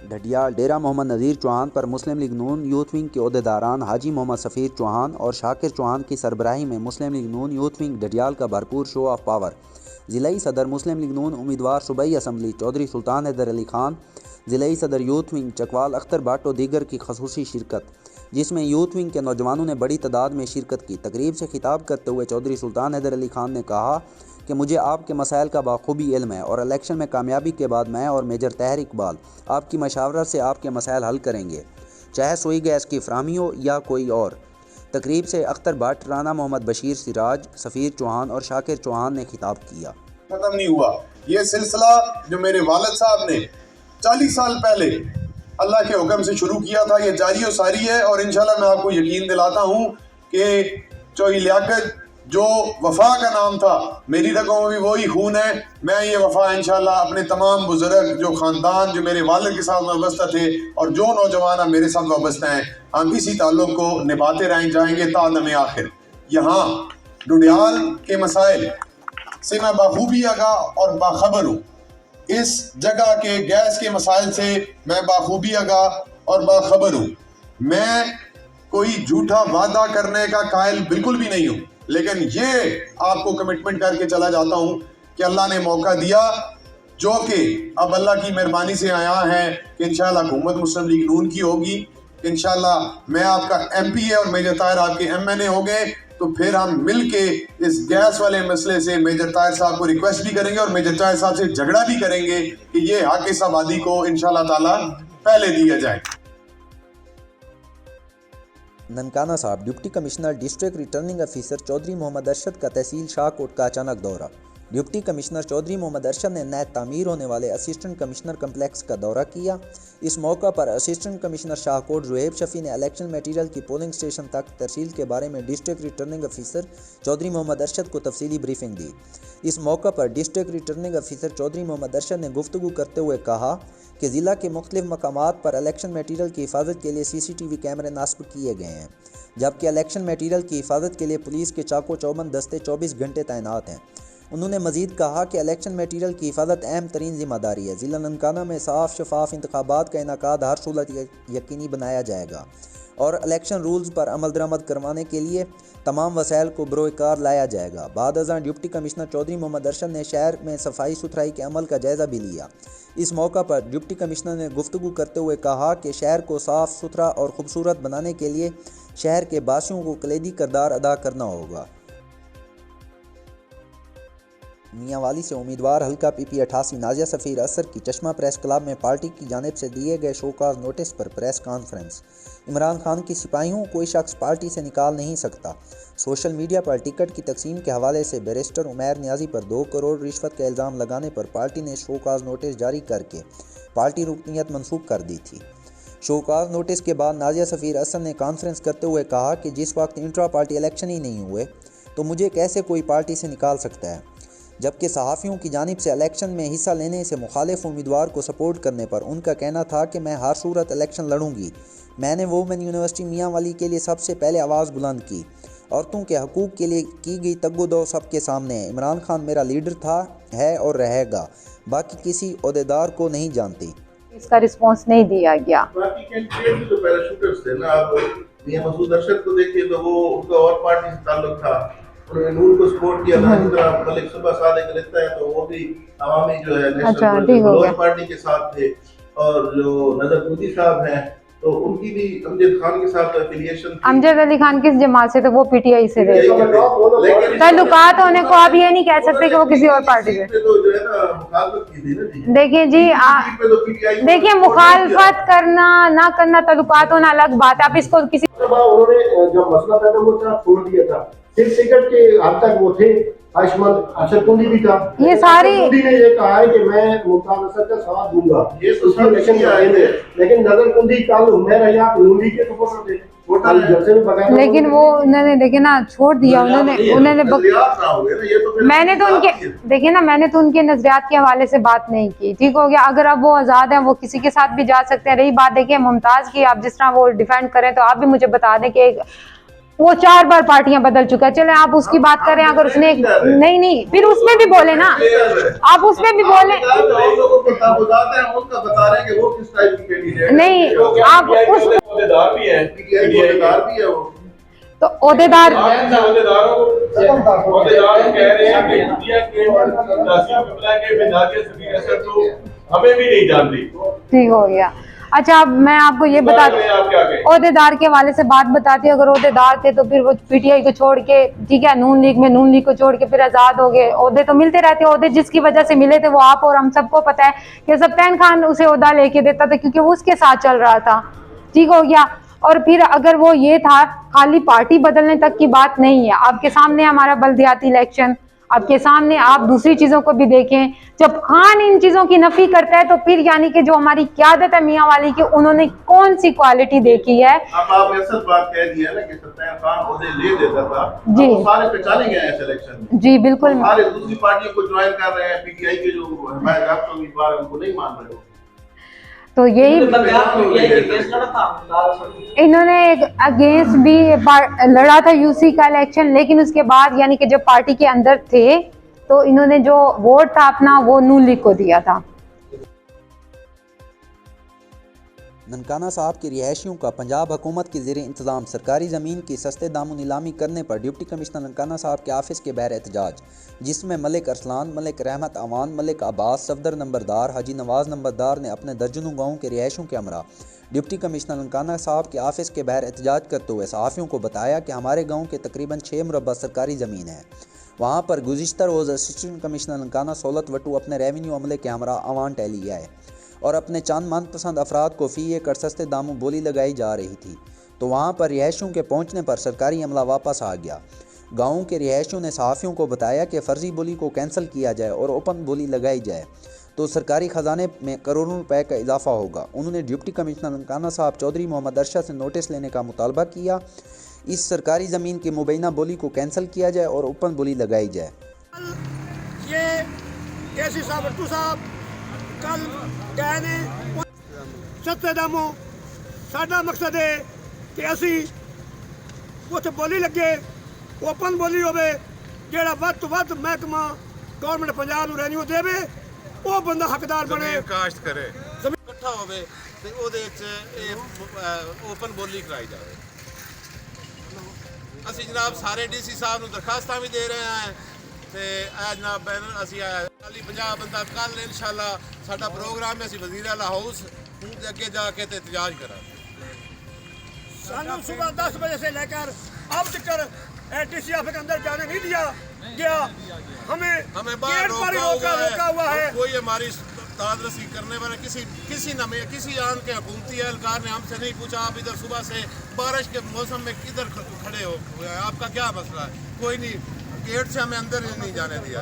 ढडियाल डेरा मोहम्मद नज़ीर चौहान पर मुस्लिम लीग नून youth wing के अहदेदारान हाजी मोहम्मद सफ़ीर चौहान और शाकिर चौहान की सरबराही में मुस्लिम लीग नून यूथ विंग ढडियाल का भरपूर शो ऑफ पावर। ज़िलाई सदर मुस्लिम लीग नून उम्मीदवार सूबाई असम्बली चौधरी सुल्तान हैदर अली खान, ज़िलाई सदर यूथ विंग चकवाल अख्तर भट्ट और दीगर की खसूसी शिरकत, जिसमें यूथ विंग के नौजवानों ने बड़ी तादाद में शिरकत की। तकरीब से खिताब करते हुए चौधरी सुल्तान हैदर अली खान ने कहा कि मुझे आपके मसाइल का बाखूबी इल्म है और इलेक्शन में कामयाबी के बाद मैं और मेजर ताहिर इकबाल आपकी मशावरत से आपके मसाइल हल करेंगे, चाहे सोई गैस की फराहमी हो या कोई और। तकरीब से अख्तर भट्ट, राना मोहम्मद बशीर सिराज, सफ़ीर चौहान और शाकिर चौहान ने खिताब किया। खत्म नहीं हुआ ये सिलसिला जो मेरे वालिद साहब ने 40 साल पहले अल्लाह के हुक्म से शुरू किया था, ये जारी और सारी है। और इंशाल्लाह मैं आपको यकीन दिलाता हूँ कि चोई लियाकत जो वफा का नाम था, मेरी रगों में भी वही खून है। मैं ये वफा इंशाल्लाह अपने तमाम बुजुर्ग जो ख़ानदान जो मेरे वालिद के साथ वाबस्ता थे और जो नौजवान मेरे साथ वाबस्ता हैं, हम इसी ताल्लुक़ को निभाते रह जाएंगे तादम आखिर। यहाँ ढडियाल के मसाइल से मैं बाखूबी आगाह और बाखबर हूँ। इस जगह के गैस के मसाइल से मैं बाखूबी आगाह और बाखबर हूँ। मैं कोई झूठा वादा करने का कायल बिल्कुल भी नहीं हूँ, लेकिन ये आपको कमिटमेंट करके चला जाता हूँ कि अल्लाह ने मौका दिया, जो कि अब अल्लाह की मेहरबानी से आया है कि इंशाल्लाह हुकूमत मुस्लिम लीग नून की होगी। इंशाल्लाह मैं आपका MP और मेजर ताहिर आपके MNA हो गए, तो फिर हम मिल के इस गैस वाले मसले से मेजर ताहिर साहब को रिक्वेस्ट भी करेंगे और मेजर ताहिर साहब से झगड़ा भी करेंगे कि ये हक इस आबादी को इंशाल्लाह ताला पहले दिया जाए। Nankana Sahib deputy commissioner district returning officer Chaudhry Mohammad Arshad का तहसील शाहकोट का अचानक दौरा। डिप्टी कमिश्नर चौधरी मोहम्मद अरशद ने नए तामीर होने वाले असिस्टेंट कमिश्नर कम्प्लेक्स का दौरा किया। इस मौका पर असिस्टेंट कमिश्नर शाहकोट जुएब शफी ने इलेक्शन मटीरियल की पोलिंग स्टेशन तक तरसील के बारे में district returning officer Chaudhry Mohammad Arshad को तफसीली ब्रीफिंग दी। इस मौका पर district returning officer Chaudhry Mohammad Arshad ने गुफ्तगू करते हुए कहा कि ज़िला के मुख्तलिफ मकामात पर इलेक्शन मटीरियल की हिफाजत के लिए CCTV कैमरे नास्ब किए गए हैं, जबकि इलेक्शन मटीरियल की हिफाजत के लिए पुलिस के चाको चौबंद दस्ते 24 घंटे तैनात हैं। उन्होंने मजीद कहा कि इलेक्शन मटीरियल की हिफाजत अहम तरीन जिम्मेदारी है। ज़िला ननकाना में साफ शफाफ इंतखाबात का इनकाद हर सूरत यकीनी बनाया जाएगा और इलेक्शन रूल्स पर अमल दरामद करवाने के लिए तमाम वसाइल को बरोकार लाया जाएगा। बाद अज़ां डिप्टी कमिश्नर चौधरी मोहम्मद अरशद ने शहर में सफाई सुथराई के अमल का जायज़ा भी लिया। इस मौका पर डिप्टी कमिश्नर ने गुफ्तगू करते हुए कहा कि शहर को साफ़ सुथरा और खूबसूरत बनाने के लिए शहर के बासियों को कलीदी किरदार अदा करना होगा। मियांवाली से उम्मीदवार हल्का PP 88 नाजिया सफ़ीर असर की चश्मा प्रेस क्लब में पार्टी की जानिब से दिए गए शोकाज नोटिस पर प्रेस कॉन्फ्रेंस। इमरान खान की सिपाहियों कोई शख्स पार्टी से निकाल नहीं सकता। सोशल मीडिया पर टिकट की तकसीम के हवाले से बैरिस्टर उमैर नियाजी पर 2 करोड़ रिश्वत का इल्ज़ाम लगाने पर पार्टी ने शोकाज नोटिस जारी करके पार्टी रुकनीत मनसूख कर दी थी। शोकाज नोटिस के बाद नाजिया सफ़ीर असर ने कॉन्फ्रेंस करते हुए कहा कि जिस वक्त इंट्रा पार्टी इलेक्शन ही नहीं हुए तो मुझे कैसे कोई पार्टी से निकाल सकता है, जबकि सहाफ़ियों की जानिब से इलेक्शन में हिस्सा लेने से मुखालिफ उम्मीदवार को सपोर्ट करने पर उनका कहना था कि मैं हर सूरत इलेक्शन लड़ूंगी। मैंने वुमेन यूनिवर्सिटी मियांवाली के लिए सबसे पहले आवाज़ बुलंद की। औरतों के हकूक़ के लिए की गई तग्गो-दो सबके सामने है। इमरान खान मेरा लीडर था, है और रहेगा, बाकी किसी ओहदेदार को नहीं जानती। इसका रिस्पॉन्स नहीं दिया गया। बाकी कैंडिडेट जो पैराशूटर्स थे ना, आप मियां मसूद अरशद को देखिए तो वो उनका और पार्टी से ताल्लुक था, उन्होंने नूर को सपोर्ट किया था। इस तरह मलिक सुबह सादिक लिखता है तो वो भी अवामी जो है नेशनल पार्टी के साथ थे। और जो नजर कुदी साहब हैं तो उनकी भी अमजद खान के साथ एफिलिएशन। अमजद अली खान किस जमात से थे? वो PTI से थे। ताल्लुकात होने को आप ये नहीं कह सकते कि वो किसी और पार्टी से। तो जो है ना मुखालफत की थी ना जी। देखिए जी, देखिए मुखालफत करना ना करना ताल्लुकात होना अलग बात है। आप इसको किसी उन्होंने जब मसला पैदा हुआ था छोड़ दिया था, सिर्फ टिकट के हद तक वो थे। आयुष्मान अरशद कुंदी भी था। ये सारी कुंदी ने ये कहा है कि मैं मुल्तान असद का साथ दूंगा, ये उसकी इलेक्शन में आए थे, लेकिन नजर कुंदी कल उमर या नूरी के सपोर्टर थे। लेकिन वो उन्होंने देखे ना छोड़ दिया। उन्होंने मैंने तो उनके देखिए ना, मैंने तो उनके नजरियात के हवाले से बात नहीं की। ठीक हो गया, अगर अब वो आज़ाद हैं, वो किसी के साथ भी जा सकते हैं। रही बात देखिए मुमताज़ की, आप जिस तरह वो डिफेंड करें तो आप भी मुझे बता दें कि वो 4 बार पार्टियां बदल चुका है। चले आप उसकी बात करें, अगर उसने नहीं फिर उसमें भी बोले ना, आप उसमें भी बोले नहीं, आप उस तो ओहदेदार हमें भी नहीं जानती। ठीक हो गया। अच्छा, अब मैं आपको ये बता ओहदेदार के हवाले से बात बताती हूँ। अगर ओहदेदार थे तो फिर वो पीटीआई को छोड़ के, ठीक है, नून लीग में नून लीग को छोड़ के फिर आजाद हो गए। ओहदे तो मिलते रहते, ओहदे जिसकी वजह से मिले थे वो आप और हम सबको पता है कि सप्तान खान उसे ओहदा लेके देता था क्योंकि वो उसके साथ चल रहा था। ठीक हो गया। और फिर अगर वो ये था, खाली पार्टी बदलने तक की बात नहीं है। आपके सामने हमारा बल्दियाती इलेक्शन, आपके सामने आप दूसरी चीजों को भी देखें। जब खान इन चीजों की नफी करता है तो फिर यानी कि जो हमारी क्यादत है मियां वाली की, उन्होंने कौन सी क्वालिटी देखी है। अब आप ऐसा बात कह दिया ना कि सत्तान खान उसे ले देता था जी, वो सारे पहचाने गए हैं इलेक्शन में। जी बिल्कुल। सारे दूसरी पार्टियों को ज्वाइन कर रहे हैं, पीटीआई के जो हमारे राष्ट्रीय उम्मीदवार उनको नहीं मान रहे हो। तो यही इन्होंने एक अगेंस्ट भी लड़ा था यूसी का इलेक्शन, लेकिन उसके बाद यानी कि जब पार्टी के अंदर थे तो इन्होंने जो वोट था अपना वो नून लीग को दिया था। ननकाना साहब के रिहायशियों का पंजाब हुकूमत के ज़ेरे इंतज़ाम सरकारी ज़मीन की सस्ते दामों नीलामी करने पर डिप्टी कमिश्नर ननकाना साहब के ऑफिस के बहर एहतजाज, जिसमें मलिक अरसलान, मलिक रहमत अवान, मलिक अब्बास, सफदर नंबरदार, हाजी नवाज नंबरदार ने अपने दर्जनों गाँव के रिहायशियों के हमरा डिप्टी कमिश्नर ननकाना साहब के ऑफिस के बहर एहतजाज करते हुए सहाफ़ियों को बताया कि हमारे गाँव के तकरीबन 6 मुरब्बा सरकारी ज़मीन है। वहाँ पर गुज़िश्ता रोज़ असिस्टेंट कमिश्नर ननकाना सहूलत वटू अपने रेवेन्यू अमले के हमरा अवान टहली आए और अपने चंद मनपसंद अफराद को फ़ी एकड़ सस्ते दामों बोली लगाई जा रही थी। तो वहाँ पर रिहायशियों के पहुँचने पर सरकारी अमला वापस आ गया। गाँव के रिहायशियों ने सहाफ़ियों को बताया कि फ़र्जी बोली को कैंसिल किया जाए और ओपन बोली लगाई जाए तो सरकारी ख़जाने में करोड़ों रुपए का इजाफा होगा। उन्होंने डिप्टी कमिश्नर ननकाना साहब चौधरी मोहम्मद अरशद से नोटिस लेने का मुतालबा किया। इस सरकारी ज़मीन की मुबैना बोली को कैंसिल किया जाए और ओपन बोली लगाई जाए। ये केसी साहब भट्टू साहब कल गए ने सस्ते दामों, साडा मकसद है कि असी उत्थे बोली लगे, ओपन बोली होवे, जेड़ा वध तो वध महकमा गवर्नमेंट पंजाब नूं रेवेन्यू देवे, वो बंदा हकदार बने, काश्त करे, जमीन इकट्ठा होवे ते ओदे विच ओपन बोली कराई जावे। ਅਸੀਂ जनाब सारे डीसी साहब ਨੂੰ ਦਰਖਾਸਤਾਂ भी दे रहे हैं ਤੇ ਆ जनाब बैनर ਅਸੀਂ 40-50 ਬੰਦਾ ਕੱਲ इंशाल्लाह ਸਾਡਾ प्रोग्राम है, ਅਸੀਂ वजीर आला हाउस ਦੇ ਅੱਗੇ जा के ਤੇ एहतजाज करांगे। सानू सुबह 10 बजे से लेकर अब तक डीसी ऑफिस के अंदर जाने नहीं दिया गया। हमें बाहर रोका हुआ है। कोई हमारी तादरसी करने वाला किसी आन के हुकूमती एहलकार ने हमसे नहीं पूछा आप इधर सुबह से बारिश के मौसम में किधर खड़े हो, आपका क्या मसला है। कोई नहीं, गेट से हमें अंदर नहीं जाने दिया।